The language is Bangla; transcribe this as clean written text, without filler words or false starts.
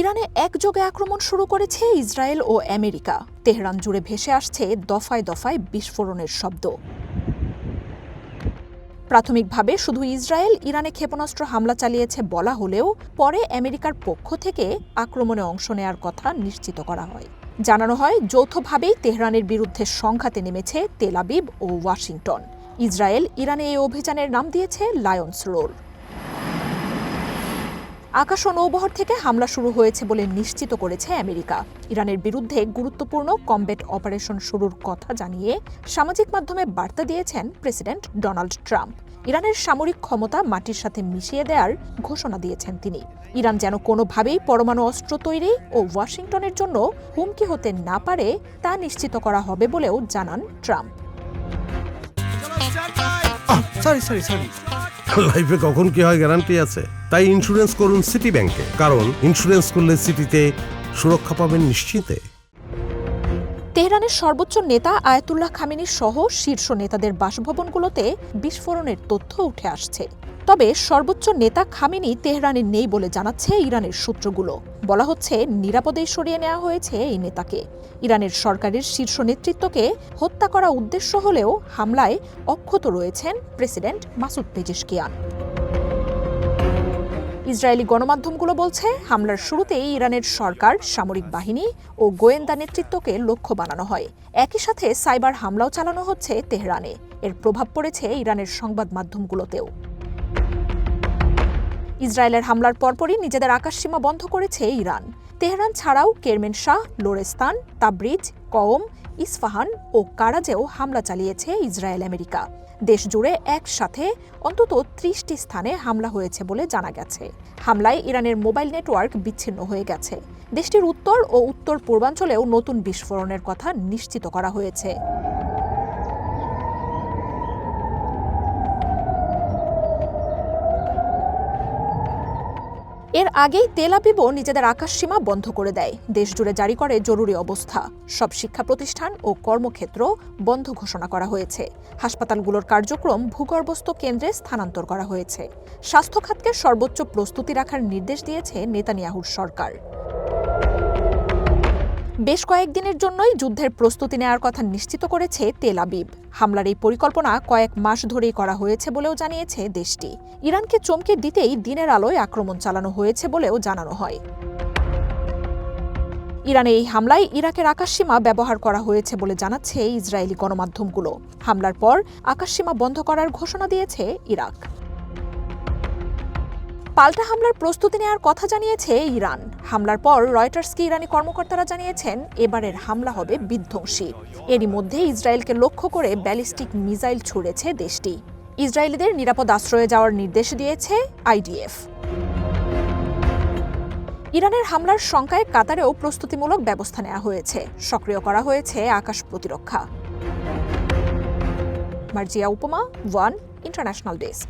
ইরানে একযোগে আক্রমণ শুরু করেছে ইসরায়েল ও আমেরিকা। তেহরান জুড়ে ভেসে আসছে দফায় দফায় বিস্ফোরণের শব্দ। প্রাথমিকভাবে শুধু ইসরায়েল ইরানে ক্ষেপণাস্ত্র হামলা চালিয়েছে বলা হলেও পরে আমেরিকার পক্ষ থেকে আক্রমণে অংশ নেয়ার কথা নিশ্চিত করা হয়। জানানো হয় যৌথভাবেই তেহরানের বিরুদ্ধে সংঘাতে নেমেছে তেল আবিব ও ওয়াশিংটন। ইসরায়েল ইরানে এই অভিযানের নাম দিয়েছে লায়ন্স রোর। আকাশ ও নৌবহর থেকে হামলা শুরু হয়েছে বলে নিশ্চিত করেছে আমেরিকা। ইরানের বিরুদ্ধে গুরুত্বপূর্ণ কমব্যাট অপারেশন শুরুর কথা জানিয়ে সামাজিক মাধ্যমে বার্তা দিয়েছেন প্রেসিডেন্ট ডোনাল্ড ট্রাম্প। ইরানের সামরিক ক্ষমতা মাটির সাথে মিশিয়ে দেওয়ার ঘোষণা দিয়েছেন তিনি। ইরান যেন কোনোভাবেই পরমাণু অস্ত্র তৈরি ও ওয়াশিংটনের জন্য হুমকি হতে না পারে তা নিশ্চিত করা হবে বলেও জানান ট্রাম্প। লাইফে কখন কি হয় গ্যারান্টি আছে, তাই ইন্স্যুরেন্স করুন সিটি ব্যাংকে, কারণ ইন্স্যুরেন্স করলে সিটিতে সুরক্ষা পাবেন নিশ্চিতে। তেহরানের সর্বোচ্চ নেতা আয়াতুল্লাহ খামেনি সহ শীর্ষ নেতাদের বাসভবনগুলোতে বিস্ফোরণের তথ্য উঠে আসছে। তবে সর্বোচ্চ নেতা খামেনি তেহরানে নেই বলে জানাচ্ছে ইরানের সূত্রগুলো। বলা হচ্ছে নিরাপদে সরিয়ে নেওয়া হয়েছে এই নেতাকে। ইরানের সরকারের শীর্ষ নেতৃত্বকে হত্যা করা উদ্দেশ্য হলেও হামলায় অক্ষত রয়েছেন প্রেসিডেন্ট মাসুদ পেজেশকিয়ান। ইসরায়েলি গণমাধ্যমগুলো বলছে হামলার শুরুতেই ইরানের সরকার, সামরিক বাহিনী ও গোয়েন্দা নেতৃত্বকে লক্ষ্য বানানো হয়। একই সাথে সাইবার হামলাও চালানো হচ্ছে তেহরানে। এর প্রভাব পড়েছে ইরানের সংবাদ মাধ্যমগুলোতেও। ইসরায়েলের হামলার পরপরই নিজেদের আকাশসীমা বন্ধ করেছে ইরান। তেহরান ছাড়াও কেরমেনশাহ, লোরেস্তান, তাবরিজ, কওম, ইস্পাহান ও কারাজেও হামলা চালিয়েছে ইসরায়েল আমেরিকা। দেশ জুড়ে একসাথে অন্তত ৩০টি স্থানে হামলা হয়েছে বলে জানা গেছে। হামলায় ইরানের মোবাইল নেটওয়ার্ক বিচ্ছিন্ন হয়ে গেছে। দেশটির উত্তর ও উত্তর পূর্বাঞ্চলেও নতুন বিস্ফোরণের কথা নিশ্চিত করা হয়েছে। এর আগেই তেল আবিবও নিজেদের আকাশসীমা বন্ধ করে দেয়। দেশজুড়ে জারি করে জরুরি অবস্থা। সব শিক্ষা প্রতিষ্ঠান ও কর্মক্ষেত্র বন্ধ ঘোষণা করা হয়েছে। হাসপাতালগুলোর কার্যক্রম ভূগর্ভস্থ কেন্দ্রে স্থানান্তর করা হয়েছে। স্বাস্থ্য খাতকে সর্বোচ্চ প্রস্তুতি রাখার নির্দেশ দিয়েছে নেতানিয়াহুর সরকার। বেশ কয়েকদিনের জন্যই যুদ্ধের প্রস্তুতি নেওয়ার কথা নিশ্চিত করেছে তেল আবিব। হামলার এই পরিকল্পনা কয়েক মাস ধরেই করা হয়েছে বলেও জানিয়েছে দেশটি। ইরানকে চমকে দিতেই দিনের আলোয় আক্রমণ চালানো হয়েছে বলেও জানানো হয়। ইরানে এই হামলায় ইরাকের আকাশসীমা ব্যবহার করা হয়েছে বলে জানাচ্ছে ইসরায়েলি গণমাধ্যমগুলো। হামলার পর আকাশসীমা বন্ধ করার ঘোষণা দিয়েছে ইরাক। পাল্টা হামলার প্রস্তুতি নেওয়ার কথা জানিয়েছে ইরান। হামলার পর রয়টার্সকে ইরানি কর্মকর্তারা জানিয়েছেন এবারের হামলা হবে বিধ্বংসী। এরই মধ্যে ইসরায়েলকে লক্ষ্য করে ব্যালিস্টিক মিসাইল ছুড়েছে দেশটি। ইসরায়েলিদের নিরাপদ আশ্রয়ে যাওয়ার নির্দেশ দিয়েছে আইডিএফ। ইরানের হামলার শঙ্কায় কাতারেও প্রস্তুতিমূলক ব্যবস্থা নেওয়া হয়েছে। সক্রিয় করা হয়েছে আকাশ প্রতিরক্ষা। মার্জিয়া উপমা, ওয়ান ইন্টারন্যাশনাল ডেস্ক।